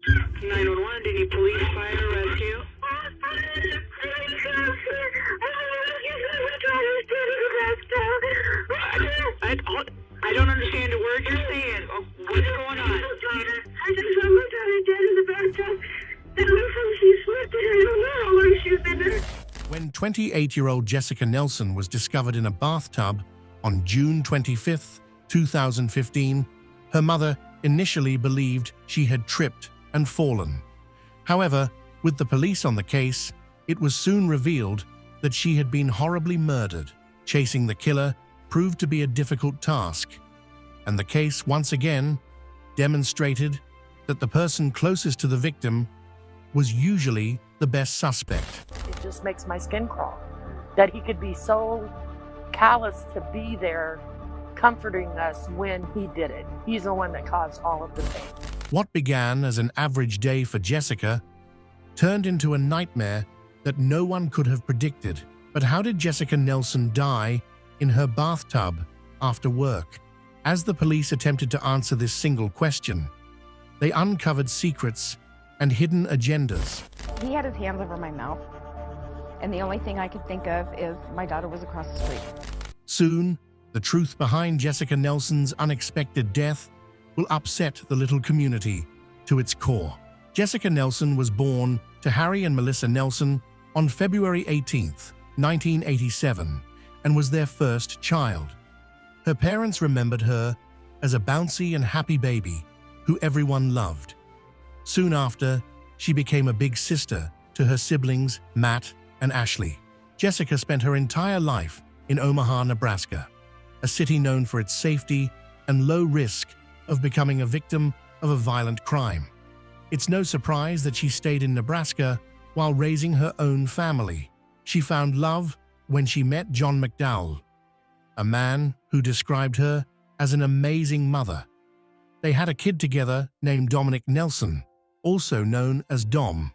911, do you need police, fire, rescue? I don't understand a word you're saying. What's going on? I just saw my daughter dead in the bathtub. And when she slipped, I don't know how long she's been there. When 28-year-old Jessica Nelson was discovered in a bathtub on June 25, 2015, her mother initially believed she had tripped and fallen. However, with the police on the case, it was soon revealed that she had been horribly murdered. Chasing the killer proved to be a difficult task, and the case once again demonstrated that the person closest to the victim was usually the best suspect. It just makes my skin crawl that he could be so callous to be there comforting us when he did it. He's the one that caused all of the pain. What began as an average day for Jessica turned into a nightmare that no one could have predicted. But how did Jessica Nelson die in her bathtub after work? As the police attempted to answer this single question, they uncovered secrets and hidden agendas. He had his hands over my mouth, and the only thing I could think of is my daughter was across the street. Soon, the truth behind Jessica Nelson's unexpected death will upset the little community to its core. Jessica Nelson was born to Harry and Melissa Nelson on February 18, 1987, and was their first child. Her parents remembered her as a bouncy and happy baby who everyone loved. Soon after, she became a big sister to her siblings Matt and Ashley. Jessica spent her entire life in Omaha, Nebraska, a city known for its safety and low risk of becoming a victim of a violent crime. It's no surprise that she stayed in Nebraska while raising her own family. She found love when she met John McDowell, a man who described her as an amazing mother. They had a kid together named Dominic Nelson, also known as Dom,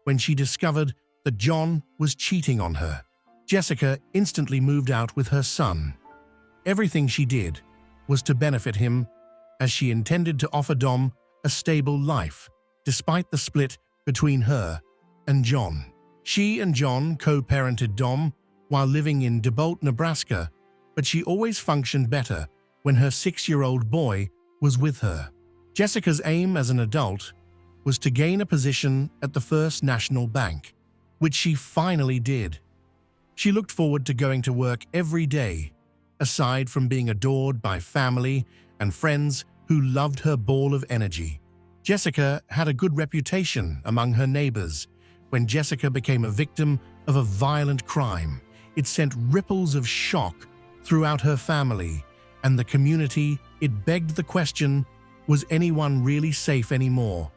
when she discovered that John was cheating on her. Jessica instantly moved out with her son. Everything she did was to benefit him, as she intended to offer Dom a stable life, despite the split between her and John. She and John co-parented Dom while living in DeBolt, Nebraska, but she always functioned better when her 6-year-old boy was with her. Jessica's aim as an adult was to gain a position at the First National Bank, which she finally did. She looked forward to going to work every day, aside from being adored by family and friends who loved her ball of energy. Jessica had a good reputation among her neighbors. When Jessica became a victim of a violent crime, it sent ripples of shock throughout her family and the community. It begged the question, was anyone really safe anymore?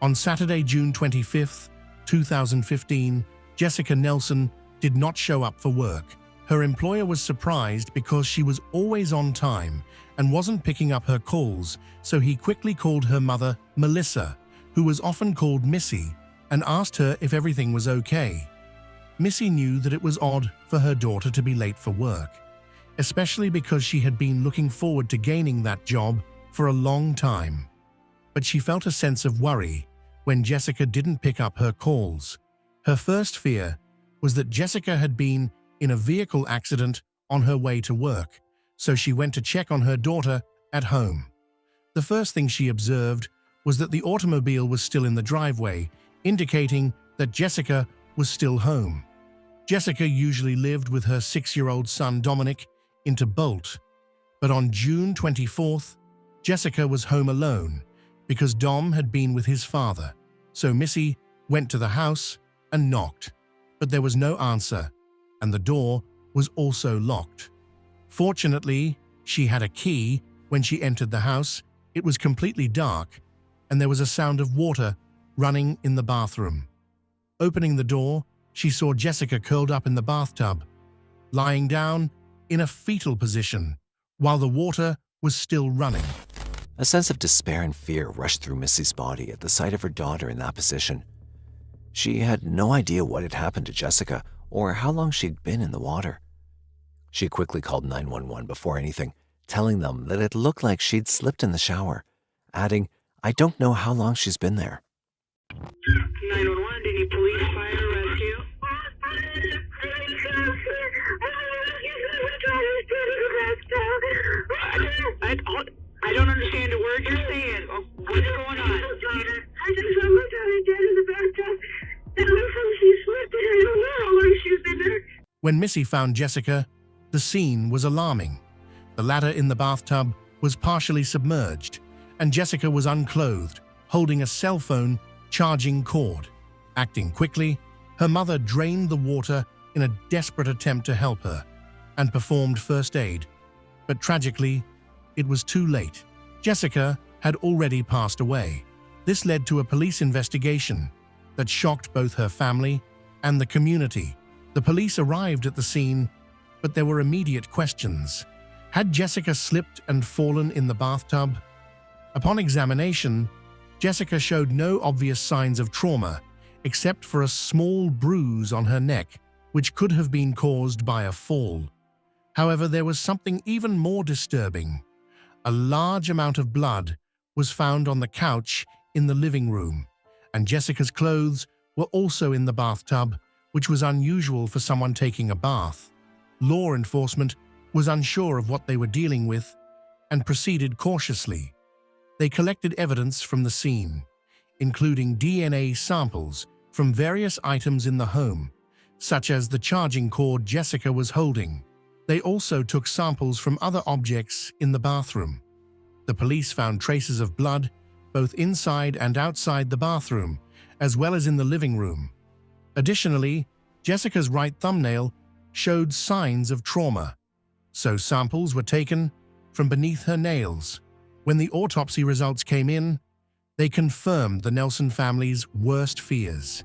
On Saturday, June 25, 2015, Jessica Nelson did not show up for work. Her employer was surprised because she was always on time and wasn't picking up her calls, so he quickly called her mother, Melissa, who was often called Missy, and asked her if everything was okay. Missy knew that it was odd for her daughter to be late for work, especially because she had been looking forward to gaining that job for a long time. But she felt a sense of worry when Jessica didn't pick up her calls. Her first fear was that Jessica had been in a vehicle accident on her way to work, so she went to check on her daughter at home. The first thing she observed was that the automobile was still in the driveway, indicating that Jessica was still home. Jessica usually lived with her 6-year-old son Dominic in DeBolt, but on June 24th, Jessica was home alone because Dom had been with his father. So Missy went to the house and knocked, but there was no answer, and the door was also locked. Fortunately, she had a key. When she entered the house, it was completely dark, and there was a sound of water running in the bathroom. Opening the door, she saw Jessica curled up in the bathtub, lying down in a fetal position, while the water was still running. A sense of despair and fear rushed through Missy's body at the sight of her daughter in that position. She had no idea what had happened to Jessica or how long she'd been in the water. She quickly called 911 before anything, telling them that it looked like she'd slipped in the shower, adding, "I don't know how long she's been there." 911. Do you need police, fire, rescue? I don't understand a word you're saying. What's going on? I just saw my daughter dead in the bathtub. And looked like she slipped, and I don't know how long she's been there. When Missy found Jessica, the scene was alarming. The ladder in the bathtub was partially submerged, and Jessica was unclothed, holding a cell phone charging cord. Acting quickly, her mother drained the water in a desperate attempt to help her and performed first aid. But tragically, it was too late. Jessica had already passed away. This led to a police investigation that shocked both her family and the community. The police arrived at the scene, but there were immediate questions. Had Jessica slipped and fallen in the bathtub? Upon examination, Jessica showed no obvious signs of trauma, except for a small bruise on her neck, which could have been caused by a fall. However, there was something even more disturbing. A large amount of blood was found on the couch in the living room, and Jessica's clothes were also in the bathtub, which was unusual for someone taking a bath. Law enforcement was unsure of what they were dealing with and proceeded cautiously. They collected evidence from the scene, including DNA samples from various items in the home, such as the charging cord Jessica was holding. They also took samples from other objects in the bathroom. The police found traces of blood both inside and outside the bathroom, as well as in the living room. Additionally, Jessica's right thumbnail showed signs of trauma, so samples were taken from beneath her nails. When the autopsy results came in, they confirmed the Nelson family's worst fears.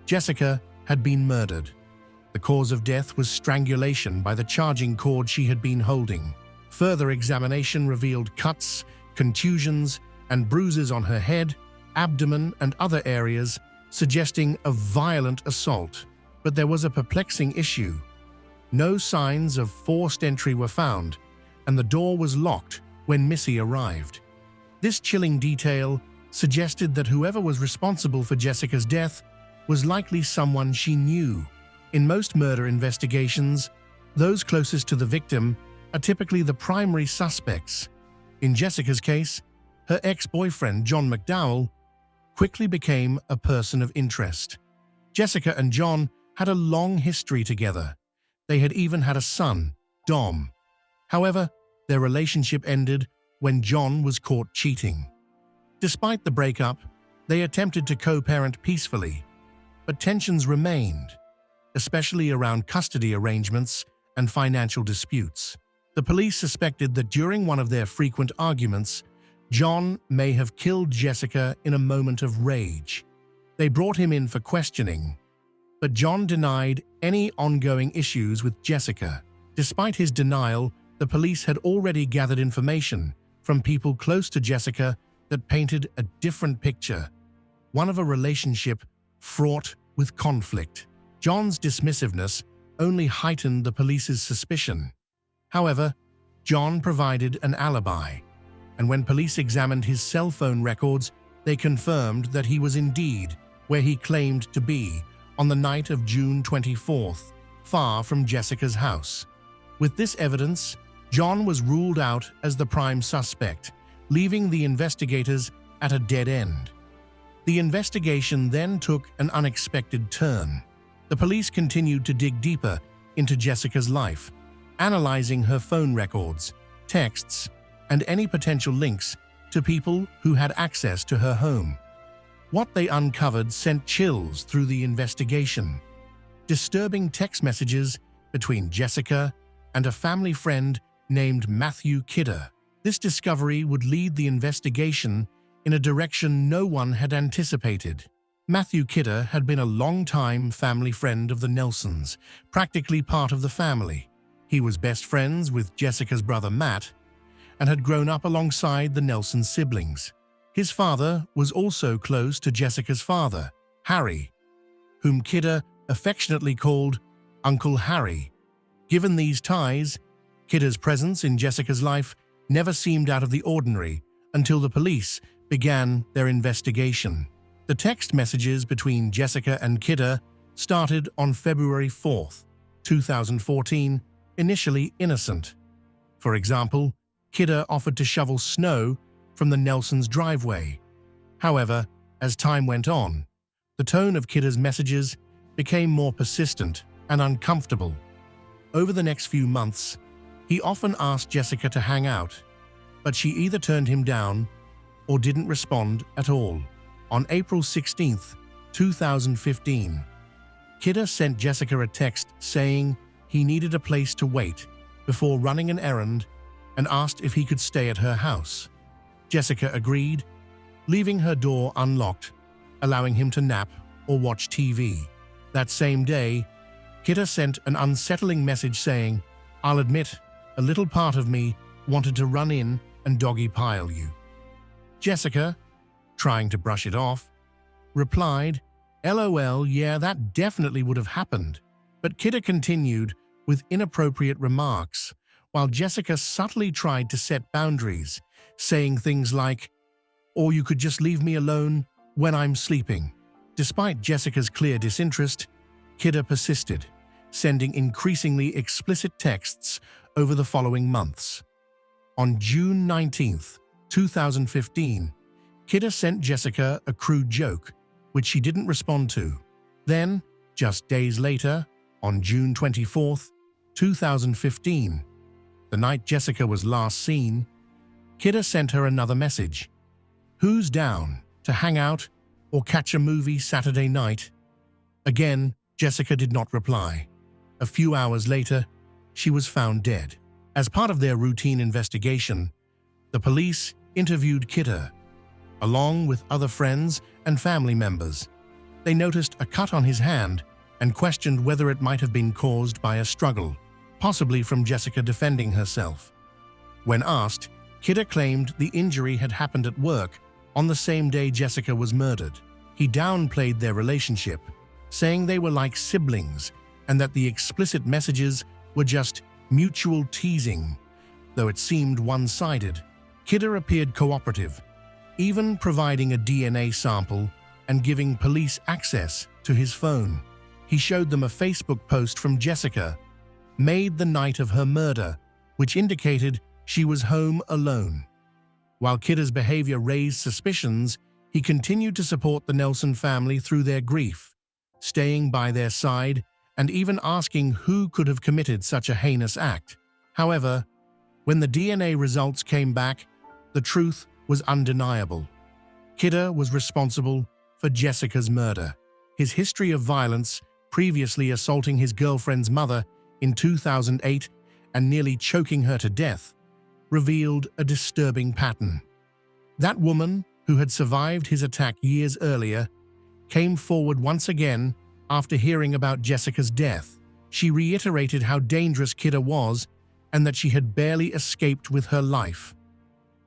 Jessica had been murdered. The cause of death was strangulation by the charging cord she had been holding. Further examination revealed cuts, contusions, and bruises on her head, abdomen, and other areas, suggesting a violent assault. But there was a perplexing issue. No signs of forced entry were found, and the door was locked when Missy arrived. This chilling detail suggested that whoever was responsible for Jessica's death was likely someone she knew. In most murder investigations, those closest to the victim are typically the primary suspects. In Jessica's case, her ex-boyfriend, John McDowell, quickly became a person of interest. Jessica and John had a long history together. They had even had a son, Dom. However, their relationship ended when John was caught cheating. Despite the breakup, they attempted to co-parent peacefully, but tensions remained, especially around custody arrangements and financial disputes. The police suspected that during one of their frequent arguments, John may have killed Jessica in a moment of rage. They brought him in for questioning, but John denied any ongoing issues with Jessica. Despite his denial, the police had already gathered information from people close to Jessica that painted a different picture, one of a relationship fraught with conflict. John's dismissiveness only heightened the police's suspicion. However, John provided an alibi, and when police examined his cell phone records, they confirmed that he was indeed where he claimed to be on the night of June 24th, far from Jessica's house. With this evidence, John was ruled out as the prime suspect, leaving the investigators at a dead end. The investigation then took an unexpected turn. The police continued to dig deeper into Jessica's life, analyzing her phone records, texts, and any potential links to people who had access to her home. What they uncovered sent chills through the investigation. Disturbing text messages between Jessica and a family friend named Matthew Kidder. This discovery would lead the investigation in a direction no one had anticipated. Matthew Kidder had been a long-time family friend of the Nelsons, practically part of the family. He was best friends with Jessica's brother Matt and had grown up alongside the Nelson siblings. His father was also close to Jessica's father, Harry, whom Kidder affectionately called Uncle Harry. Given these ties, Kidder's presence in Jessica's life never seemed out of the ordinary until the police began their investigation. The text messages between Jessica and Kidder started on February 4th, 2014, initially innocent. For example, Kidder offered to shovel snow from the Nelsons' driveway. However, as time went on, the tone of Kidder's messages became more persistent and uncomfortable. Over the next few months, he often asked Jessica to hang out, but she either turned him down or didn't respond at all. On April 16, 2015, Kidder sent Jessica a text saying he needed a place to wait before running an errand and asked if he could stay at her house. Jessica agreed, leaving her door unlocked, allowing him to nap or watch TV. That same day, Kidder sent an unsettling message saying, "I'll admit, a little part of me wanted to run in and doggy pile you." Jessica, trying to brush it off, replied, "LOL, yeah, that definitely would have happened." But Kidder continued with inappropriate remarks, while Jessica subtly tried to set boundaries, saying things like, "Or you could just leave me alone when I'm sleeping." Despite Jessica's clear disinterest, Kidder persisted, sending increasingly explicit texts over the following months. On June 19, 2015, Kidder sent Jessica a crude joke, which she didn't respond to. Then, just days later, on June 24, 2015, the night Jessica was last seen, Kidder sent her another message. "Who's down to hang out or catch a movie Saturday night?" Again, Jessica did not reply. A few hours later, she was found dead. As part of their routine investigation, the police interviewed Kidder, along with other friends and family members. They noticed a cut on his hand and questioned whether it might have been caused by a struggle, possibly from Jessica defending herself. When asked, Kidder claimed the injury had happened at work on the same day Jessica was murdered. He downplayed their relationship, saying they were like siblings and that the explicit messages were just mutual teasing, though it seemed one-sided. Kidder appeared cooperative, even providing a DNA sample and giving police access to his phone. He showed them a Facebook post from Jessica, made the night of her murder, which indicated she was home alone. While Kidder's behavior raised suspicions, he continued to support the Nelson family through their grief, staying by their side and even asking who could have committed such a heinous act. However, when the DNA results came back, the truth was undeniable. Kidder was responsible for Jessica's murder. His history of violence, previously assaulting his girlfriend's mother in 2008 and nearly choking her to death, revealed a disturbing pattern. That woman, who had survived his attack years earlier, came forward once again after hearing about Jessica's death. She reiterated how dangerous Kidder was and that she had barely escaped with her life.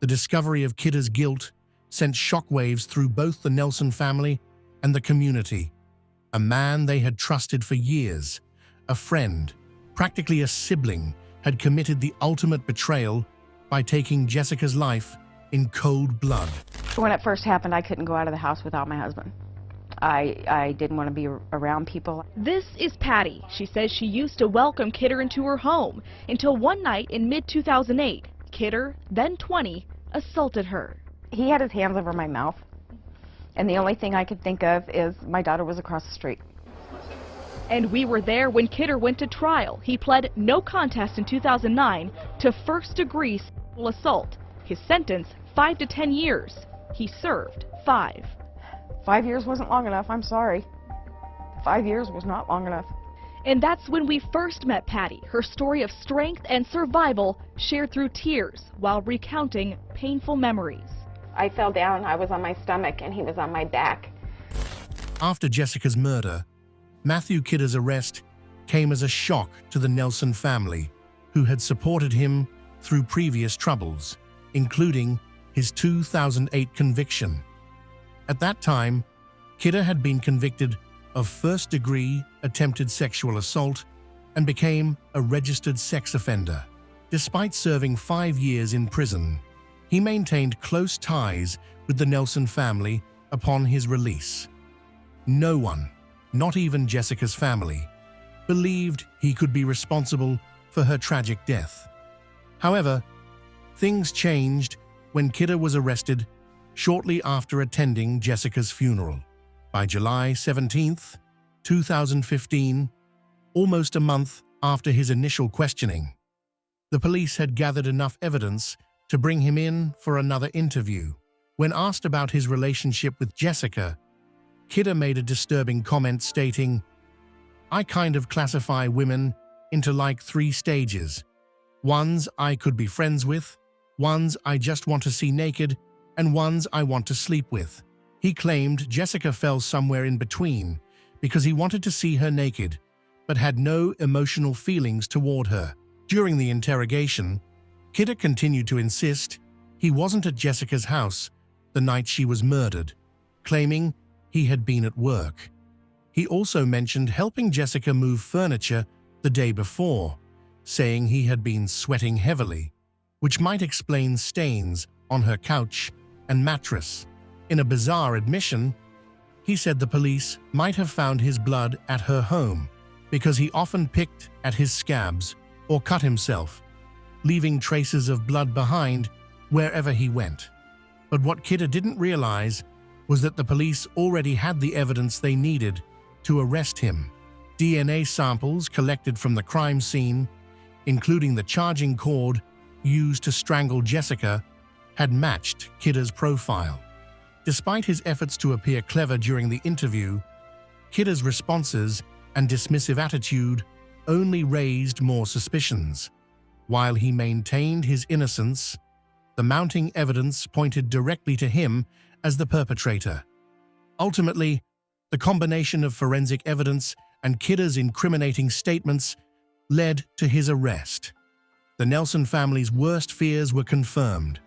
The discovery of Kidder's guilt sent shockwaves through both the Nelson family and the community. A man they had trusted for years, a friend, practically a sibling, had committed the ultimate betrayal by taking Jessica's life in cold blood. When it first happened, I couldn't go out of the house without my husband. I didn't want to be around people. This is Patty. She says she used to welcome Kidder into her home until one night in mid-2008, Kidder, then 20, assaulted her. He had his hands over my mouth, and the only thing I could think of is my daughter was across the street. And we were there when Kidder went to trial. He pled no contest in 2009 to first-degree sexual assault. His sentence, 5 to 10 years. He served 5. 5 years wasn't long enough, I'm sorry. 5 years was not long enough. And that's when we first met Patty, her story of strength and survival shared through tears while recounting painful memories. I fell down, I was on my stomach, and he was on my back. After Jessica's murder, Matthew Kidder's arrest came as a shock to the Nelson family, who had supported him through previous troubles, including his 2008 conviction. At that time, Kidder had been convicted of first-degree attempted sexual assault and became a registered sex offender. Despite serving 5 years in prison, he maintained close ties with the Nelson family upon his release. No one, not even Jessica's family, believed he could be responsible for her tragic death. However, things changed when Kidder was arrested shortly after attending Jessica's funeral. By July 17, 2015, almost a month after his initial questioning, the police had gathered enough evidence to bring him in for another interview. When asked about his relationship with Jessica, Kidder made a disturbing comment stating, "I kind of classify women into like 3 stages. Ones I could be friends with, ones I just want to see naked, and ones I want to sleep with." He claimed Jessica fell somewhere in between because he wanted to see her naked, but had no emotional feelings toward her. During the interrogation, Kidder continued to insist he wasn't at Jessica's house the night she was murdered, claiming he had been at work. He also mentioned helping Jessica move furniture the day before, saying he had been sweating heavily, which might explain stains on her couch and mattress. In a bizarre admission, he said the police might have found his blood at her home because he often picked at his scabs or cut himself, leaving traces of blood behind wherever he went. But what Kidder didn't realize was that the police already had the evidence they needed to arrest him. DNA samples collected from the crime scene, including the charging cord used to strangle Jessica, had matched Kidder's profile. Despite his efforts to appear clever during the interview, Kidder's responses and dismissive attitude only raised more suspicions. While he maintained his innocence, the mounting evidence pointed directly to him as the perpetrator. Ultimately, the combination of forensic evidence and Kidder's incriminating statements led to his arrest. The Nelson family's worst fears were confirmed.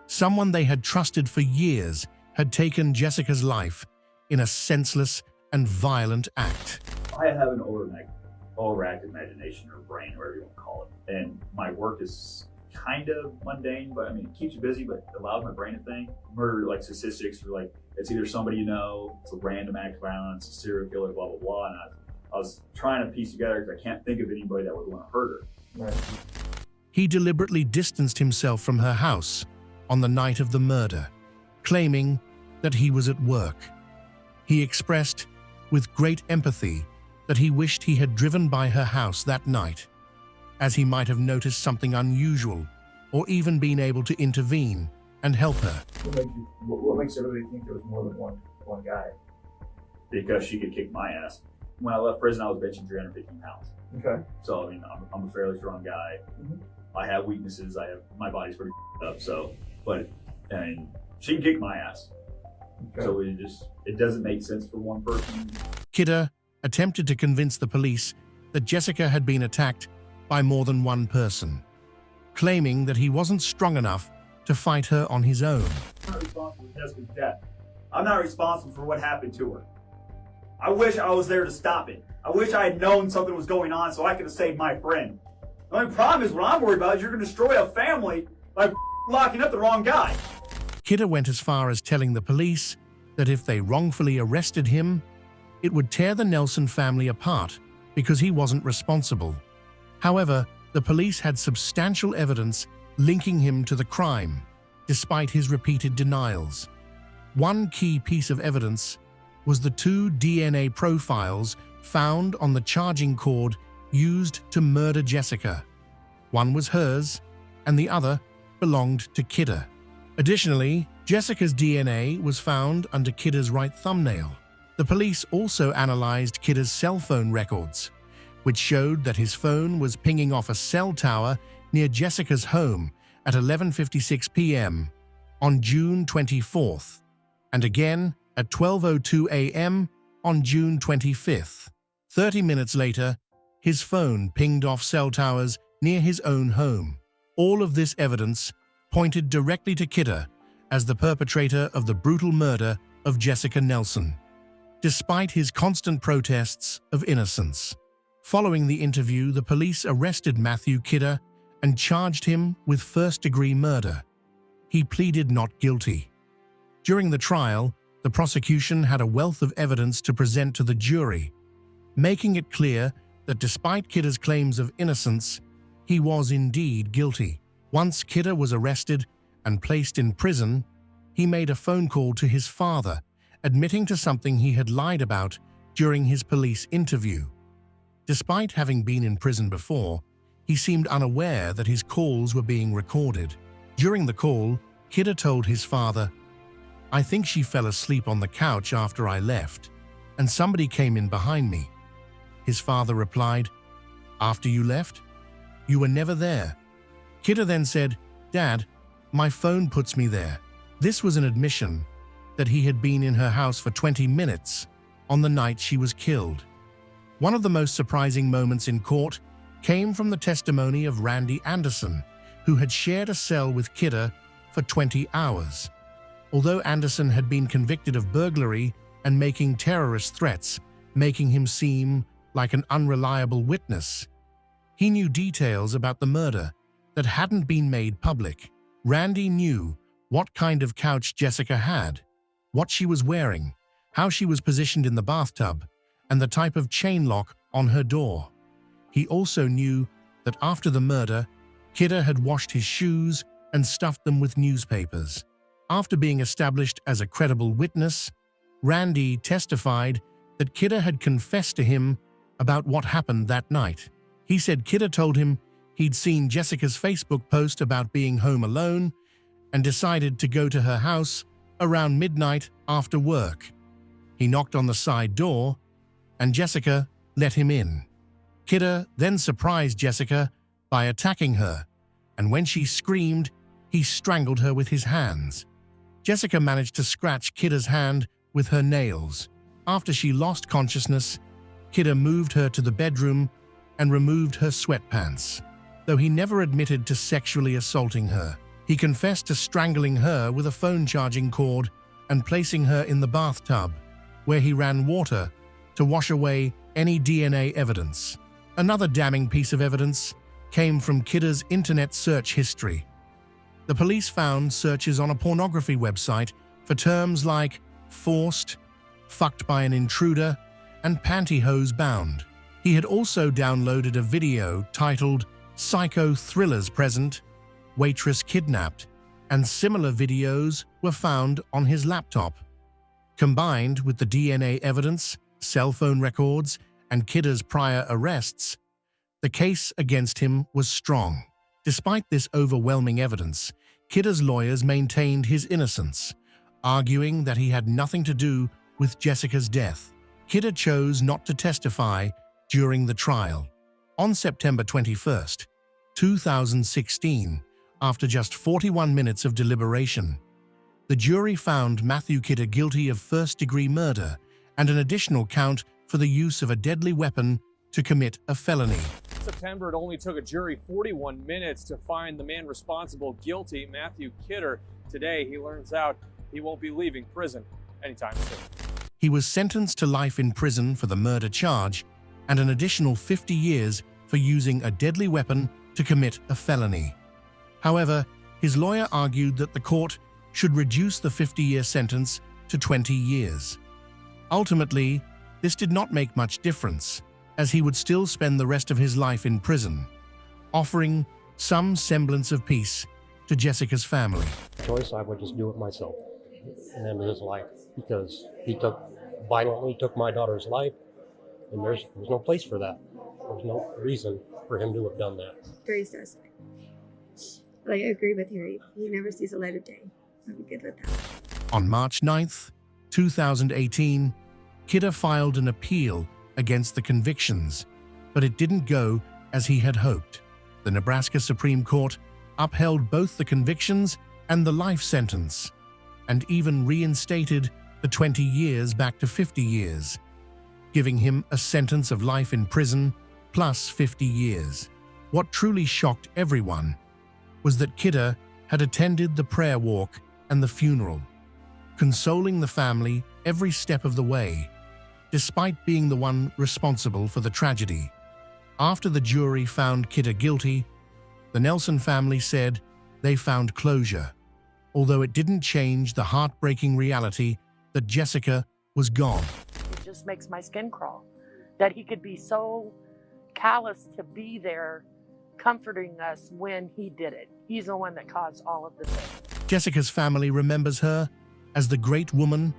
Someone they had trusted for years had taken Jessica's life in a senseless and violent act. I have an overactive imagination or brain, whatever you want to call it. And my work is kind of mundane, but I mean, it keeps you busy, but allows my brain to think. Murder, like statistics, are like, it's either somebody you know, it's a random act of violence, a serial killer, blah, blah, blah. And I was trying to piece together because I can't think of anybody that would want to hurt her. Right. He deliberately distanced himself from her house on the night of the murder, claiming that he was at work. He expressed, with great empathy, that he wished he had driven by her house that night, as he might have noticed something unusual or even been able to intervene and help her. What makes everybody think there was more than one guy? Because she could kick my ass. When I left prison, I was benching 315 pounds. Okay. So, I mean, I'm a fairly strong guy. Mm-hmm. I have weaknesses. My body's pretty up. So, but, I mean, she can kick my ass. Okay. So it doesn't make sense for one person. Kidder attempted to convince the police that Jessica had been attacked by more than one person, claiming that he wasn't strong enough to fight her on his own. I'm not responsible for Jessica's death. I'm not responsible for what happened to her. I wish I was there to stop it. I wish I had known something was going on so I could have saved my friend. The only problem is what I'm worried about is you're going to destroy a family by locking up the wrong guy. Kidder went as far as telling the police that if they wrongfully arrested him, it would tear the Nelson family apart because he wasn't responsible. However, the police had substantial evidence linking him to the crime, despite his repeated denials. One key piece of evidence was the 2 DNA profiles found on the charging cord used to murder Jessica. One was hers, and the other belonged to Kidder. Additionally, Jessica's DNA was found under Kidder's right thumbnail. The police also analyzed Kidder's cell phone records, which showed that his phone was pinging off a cell tower near Jessica's home at 11:56 p.m. on June 24th, and again at 12:02 a.m. on June 25th. 30 minutes later, his phone pinged off cell towers near his own home. All of this evidence pointed directly to Kidder as the perpetrator of the brutal murder of Jessica Nelson, despite his constant protests of innocence. Following the interview, the police arrested Matthew Kidder and charged him with first-degree murder. He pleaded not guilty. During the trial, The prosecution had a wealth of evidence to present to the jury, making it clear that despite Kidder's claims of innocence, he was indeed guilty. Once Kidder was arrested and placed in prison, he made a phone call to his father, admitting to something he had lied about during his police interview. Despite having been in prison before, he seemed unaware that his calls were being recorded. During the call, Kidder told his father, "I think she fell asleep on the couch after I left, and somebody came in behind me." His father replied, "After you left? You were never there." Kidder then said, "Dad, my phone puts me there." This was an admission that he had been in her house for 20 minutes on the night she was killed. One of the most surprising moments in court came from the testimony of Randy Anderson, who had shared a cell with Kidder for 20 hours. Although Anderson had been convicted of burglary and making terrorist threats, making him seem like an unreliable witness, he knew details about the murder that hadn't been made public. Randy knew what kind of couch Jessica had, what she was wearing, how she was positioned in the bathtub, and the type of chain lock on her door. He also knew that after the murder, Kidder had washed his shoes and stuffed them with newspapers. After being established as a credible witness, Randy testified that Kidder had confessed to him about what happened that night. He said Kidder told him he'd seen Jessica's Facebook post about being home alone and decided to go to her house around midnight after work. He knocked on the side door, and Jessica let him in. Kidder then surprised Jessica by attacking her, and when she screamed, he strangled her with his hands. Jessica managed to scratch Kidder's hand with her nails. After she lost consciousness, Kidder moved her to the bedroom and removed her sweatpants. Though he never admitted to sexually assaulting her, he confessed to strangling her with a phone charging cord and placing her in the bathtub, where he ran water to wash away any DNA evidence. Another damning piece of evidence came from Kidder's internet search history. The police found searches on a pornography website for terms like forced, fucked by an intruder, and pantyhose bound. He had also downloaded a video titled Psycho Thrillers Present, Waitress Kidnapped, and similar videos were found on his laptop. Combined with the DNA evidence, cell phone records, and Kidder's prior arrests, the case against him was strong. Despite this overwhelming evidence, Kidder's lawyers maintained his innocence, arguing that he had nothing to do with Jessica's death. Kidder chose not to testify during the trial. On September 21, 2016, after just 41 minutes of deliberation, the jury found Matthew Kidder guilty of first-degree murder and an additional count for the use of a deadly weapon to commit a felony. September, it only took a jury 41 minutes to find the man responsible guilty, Matthew Kidder. Today, he learns out he won't be leaving prison anytime soon. He was sentenced to life in prison for the murder charge and an additional 50 years for using a deadly weapon to commit a felony. However, his lawyer argued that the court should reduce the 50-year sentence to 20 years. Ultimately, this did not make much difference, as he would still spend the rest of his life in prison, offering some semblance of peace to Jessica's family. Choice, I would just do it myself and end his life, because he violently took my daughter's life, and there's no place for that. There's no reason for him to have done that. Very satisfying. Like, I agree with you. He never sees the light of day. I'm good with that. On March 9th, 2018, Kidder filed an appeal against the convictions, but it didn't go as he had hoped. The Nebraska Supreme Court upheld both the convictions and the life sentence, and even reinstated the 20 years back to 50 years, giving him a sentence of life in prison plus 50 years. What truly shocked everyone was that Kidder had attended the prayer walk and the funeral, consoling the family every step of the way, despite being the one responsible for the tragedy. After the jury found Kidder guilty, the Nelson family said they found closure, although it didn't change the heartbreaking reality that Jessica was gone. It just makes my skin crawl that he could be so callous to be there comforting us when he did it. He's the one that caused all of this. Jessica's family remembers her as the great woman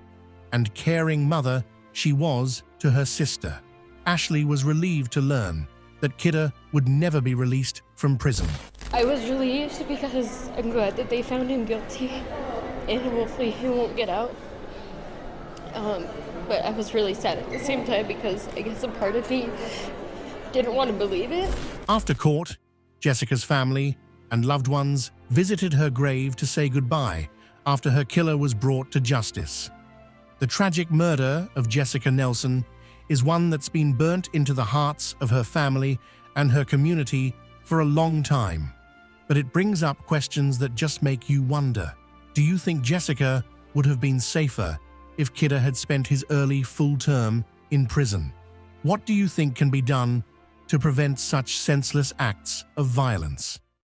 and caring mother she was to her sister. Ashley was relieved to learn that Kidder would never be released from prison. I was relieved because I'm glad that they found him guilty and hopefully he won't get out. But I was really sad at the same time because I guess a part of me didn't want to believe it. After court, Jessica's family and loved ones visited her grave to say goodbye after her killer was brought to justice. The tragic murder of Jessica Nelson is one that's been burnt into the hearts of her family and her community for a long time. But it brings up questions that just make you wonder. Do you think Jessica would have been safer if Kidder had spent his early full term in prison? What do you think can be done to prevent such senseless acts of violence?